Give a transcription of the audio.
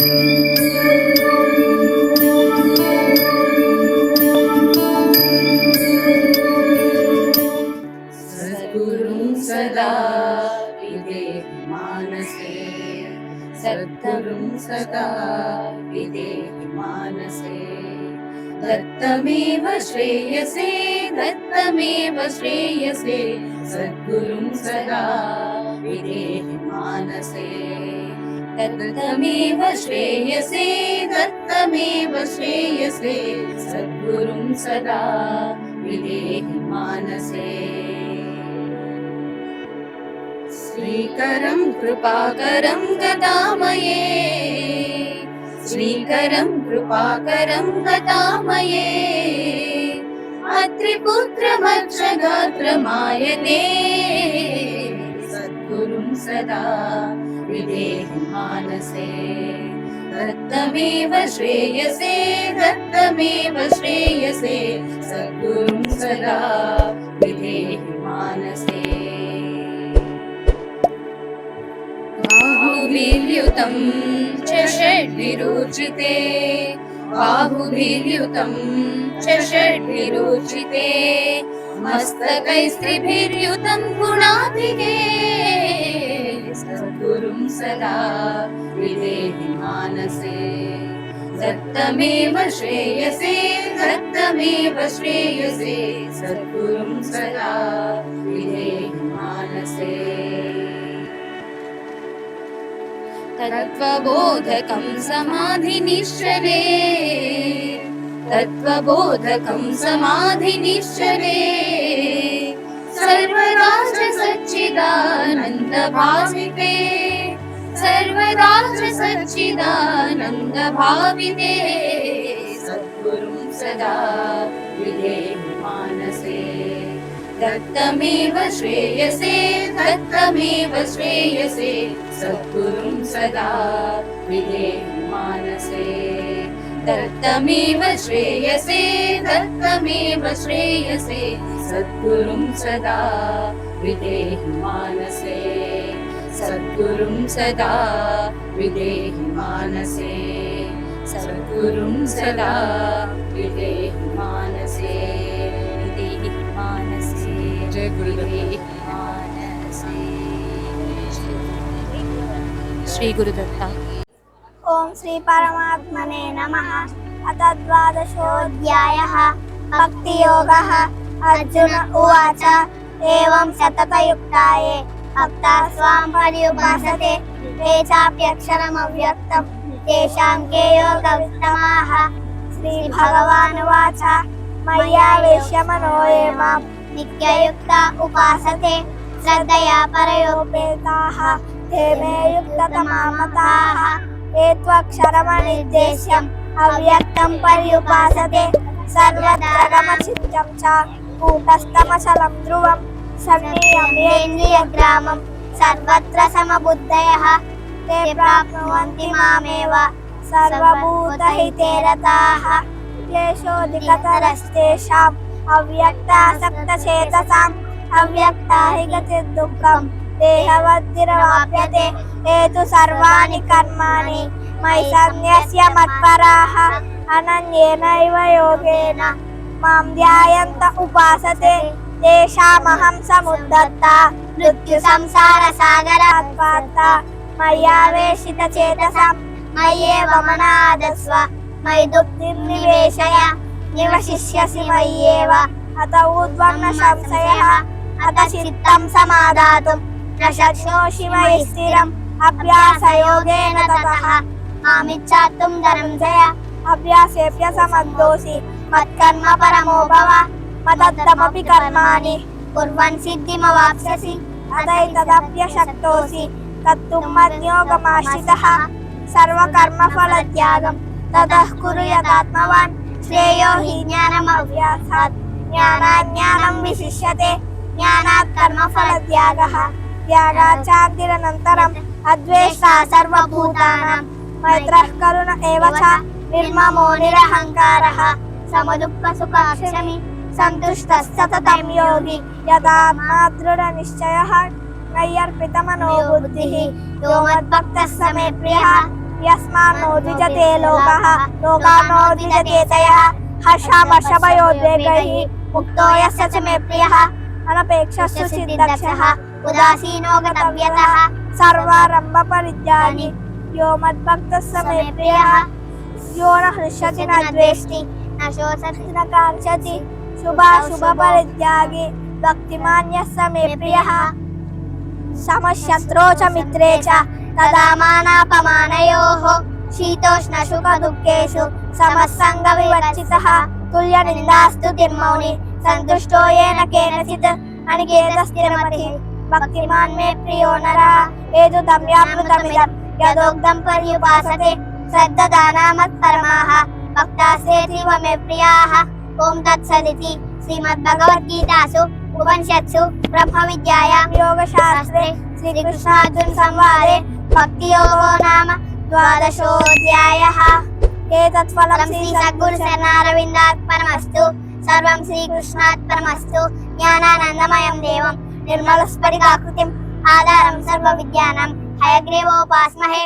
सद्गुरुं सदा विदेहि मानसे, सद्गुरुं सदा विदेहि मानसे। दत्तमेव श्रेयसे, दत्तमेव श्रेयसे, सद्गुरुं सदा विदेहि मानसे। दत्तमेव श्रेयसे, दत्तमेव श्रेयसे, सद्गुरुं सदा विदेहि मानसे। श्रीकरं कृपाकरं गदामये, श्रीकरं कृपाकरं गदामये, अत्रिपुत्रमक्षगात्रमायते, सद्गुरुं सदा विदेहि मानसे। दत्तमेव श्रेयसे, दत्तमेव श्रेयसे, सद्गुरुं सदा विदेहि मानसे। बाहुभिर्युतं च षड्विरोचिते, बाहुभिर्युतं च षड्विरोचिते, मस्तकैस्त्रिभिर्युतं गुणाधिके, सद्गुरुं सदा विदेहि मानसे। दत्तमेव श्रेयसे, दत्तमेव श्रेयसे, सद्गुरुं सदा विदेहि मानसे। तत्त्वबोधकं समाधिनिश्चले, तत्त्वबोधकं समाधिनिश्चले, सर्वदा च सच्चिदानन्दभासिते, सर्वदा च सच्चिदानन्दभाविते, सद्गुरुं सदा विदेहि मानसे। दत्तमेव श्रेयसे, दत्तमेव श्रेयसे, सद्गुरुं सदा विदेहि मानसे। दत्तमेव श्रेयसे, दत्तमेव श्रेयसे, सद्गुरुं सदा विदेहि मानसे। सद्गुरुं सदा विदेहि मानसे, सद्गुरुं सदा विदेहि मानसे, विदेहि मानसे, जय गुरुदेव मानसे। श्री गुरुदत्ता। ओम श्री परमात्मने नमः। अथ द्वादशोऽध्यायः भक्तियोगः। अर्जुन उवाच एवं सततयुक्ताये भक्ता स्वां पर्युपासते ते चाप्यक्षरमव्यक्तं तेषां के योगवित्तमाः। श्रीभगवानुवाच मय्यावेश्य मनो ये मां नित्ययुक्ता उपासते श्रद्धया परयोपेताः ते मे युक्ततमा मताः। ये त्वक्षरमनिर्देश्यम् अव्यक्तं पर्युपासते सर्वत्रगमचित्तं च कूटस्थमचलं ध्रुवं सन्नियम्येन्द्रियग्रामं सर्वत्र समबुद्धयः ते प्राप्नुवन्ति मामेव सर्वभूतहिते रताः। क्लेशोऽधिकतरस्तेषाम् अव्यक्तासक्तचेतसाम् अव्यक्ता हि गतिर्दुःखम् देहवद्भिरवाप्यते। ये तु सर्वाणि कर्माणि मयि सन्न्यस्य मत्पराः अनन्येनैव योगेन मां ध्यायन्त उपासते तेषामहं समुद्धर्ता मृत्युसंसारसागरात् पार्था। मय्यावेशितचेतसां मय्येव मनः आदस्व मयि बुद्धिर्निवेशय निवशिष्यसि मय्येव। अत ऊर्ध्वं न संशयः अत चित्तं समादातुं न शक्नोषि मयि स्थिरम् अभ्यासयोगेन ततः मामिच्छातुं धनञ्जय। अभ्यासेऽभ्यसमर्थोऽसि मत्कर्म परमो भव मदर्थमपि कर्माणि कुर्वन् सिद्धिमवाप्स्यसि। अतैतदप्यशक्तोऽसि कर्तुं मद्योगमाश्रितः सर्वकर्मफलत्यागं ततः कुरु यदात्मवान्। श्रेयो हि ज्ञानमभ्यासात् ज्ञानाज्ञानं विशिष्यते ज्ञानात् कर्मफलत्यागः। त्यागात् शान्तिरनन्तरम् अद्वेष्टा सर्वभूतानां मैत्रः करुण एव च निर्ममो निरहङ्कारः समदुःखसुखक्षमी सन्तुष्टः सततं योगी यदात्मा दृढनिश्चयः मय्यर्पितमनो बुद्धिः यो मद्भक्तः स मे प्रियः यस्मान्नो द्विजते लोकः लोकानो द्विजते तयः हर्षामर्षभयोद्वेगैः मुक्तो यस्य च मे प्रियः अनपेक्षस्तु चिद्दक्षः उदासीनो गतव्यतः सर्वारम्भपरित्यागी यो मद्भक्तः स मे प्रियः यो न हृष्यति न द्वेष्टि न शोचति न काङ्क्षति शुभाशुभपरित्यागी भक्तिमान् यः स मे प्रियः समशत्रौ च मित्रे च तदा मानापमानयोः शीतोष्णसुखदुःखेषु समस्सङ्गविवर्जितः तुल्यनिन्दास्तुतिर्मौनि सन्तुष्टो येन केनचित् अनिकेतस्थिरमतिः भक्तिमान् मे प्रियो नरः एतदम्यामृतमिदं यदोक्तं पर्युपासते श्रद्धदानामत्परमाः भक्तास्तेऽतीव मे प्रियाः ॐ तत्सदिति श्रीमद्भगवद्गीतासु उपनिषत्सु ब्रह्मविद्यायां योगशास्त्रे श्रीकृष्णार्जुन संवादे भक्तियोगो नाम द्वादशोऽध्यायः एतत् फलं श्री सद्गुरु शरणारविन्दार्पणमस्तु सर्वं श्रीकृष्णार्पणमस्तु ज्ञानानन्दमयं देवं निर्मलस्फटिकाकृतिम् आधारं सर्वविद्यानां हयग्रीवोपास्महे।